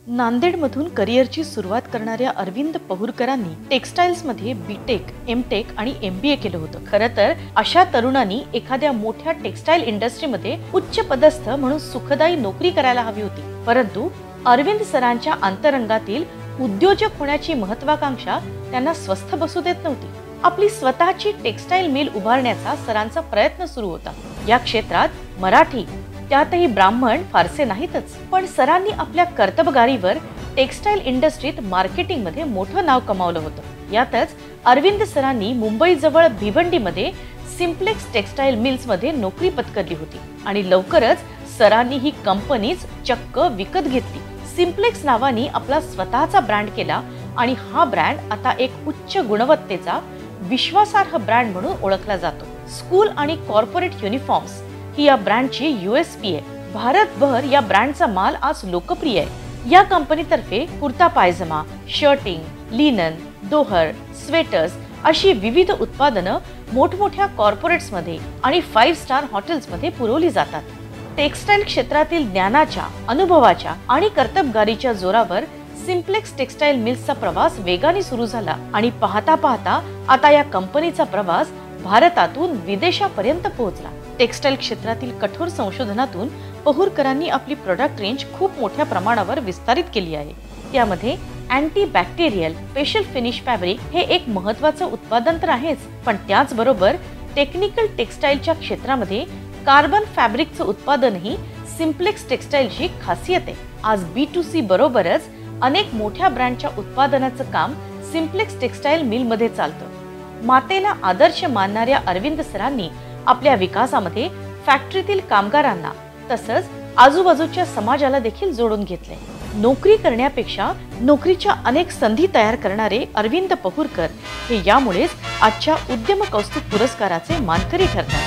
नांदेडमधून करिअरची सुरुवात करणाऱ्या अरविंद पहुरकरांनी टेक्सटाईल्समध्ये बीटेक, एमटेक आणि एमबीए केलं होतं. खरं तर अशा तरुणांनी एखाद्या मोठ्या टेक्सटाईल इंडस्ट्रीमध्ये उच्च पदस्थ म्हणून सुखदायी नोकरी करायला हवी होती. परंतु अरविंद सरांच्या अंतरंगातील उद्योजक होण्याची महत्वाकांक्षा त्यांना स्वस्थ बसू देत नव्हती. आपली स्वतःची टेक्सटाईल मिल उभारण्याचा सरांचा प्रयत्न सुरू होता. या क्षेत्रात मराठी, त्यातही ब्राह्मण फारसे नाहीतच, पण सरांनी आपल्या कर्तबगारीवर टेक्सटाईल इंडस्ट्रीत मार्केटिंगमध्ये मोठं नाव कमावलं होतं. यातच अरविंद सरांनी मुंबईजवळ भिवंडीमध्ये सिम्प्लेक्स टेक्सटाईल मिल्समध्ये नोकरी पत्करली होती आणि लवकरच सरांनी ही कंपनीच चक्क विकत घेतली. सिम्प्लेक्स नावाने आपला स्वतःचा ब्रँड केला आणि हा ब्रँड आता एक उच्च गुणवत्तेचा विश्वासार्ह ब्रँड म्हणून ओळखला जातो. स्कूल आणि कॉर्पोरेट युनिफॉर्म्स ही या ब्रँडची USP आहे. भारतभर या ब्रँडचा माल आज लोकप्रिय आहे. या कंपनीतर्फे कुर्ता पायजमा, शर्टिंग, लिनन, दोहर, स्वेटर्स अशी विविध उत्पादनं मोठमोठ्या कॉर्पोरेट्समध्ये आणि 5 स्टार हॉटेल्समध्ये पुरवली जातात. टेक्सटाईल क्षेत्रातील ज्ञानाच्या, अनुभवाच्या आणि कर्तबगारीच्या जोरावर सिम्प्लेक्स टेक्सटाईल मिल्सचा प्रवास वेगाने सुरू झाला आणि पाहता पाहता आता या कंपनीचा प्रवास भारतातून विदेशापर्यंत पोहोचला. टेक्सटाईल क्षेत्रातील कठोर संशोधनातून पहुरकरांनी आपली प्रोडक्ट रेंज खूप मोठ्या प्रमाणावर विस्तारित केली आहे. त्यामध्ये anti bacterial special finish fabric हे एक महत्त्वाचं उत्पादन तर आहेच, पण त्याचबरोबर टेक्निकल टेक्सटाईलच्या क्षेत्रामध्ये कार्बन फॅब्रिकचं उत्पादनही सिम्प्लेक्स टेक्सटाईलची खासियत आहे. आज B2C बरोबरच अनेक मोठ्या ब्रँडच्या उत्पादनाचं काम सिम्प्लेक्स टेक्सटाईल मिलमध्ये चालतं. मातेला आदर्श मानणाऱ्या अरविंद सरांनी आपल्या विकासामध्ये फॅक्टरीतील कामगारांना तसंच आजूबाजूच्या समाजाला देखील जोडून घेतले. नोकरी करण्यापेक्षा नोकरीच्या अनेक संधी तयार करणारे अरविंद पहुरकर हे यामुळेच आजच्या उद्यम कौस्तुभ पुरस्काराचे मानकरी ठरतात.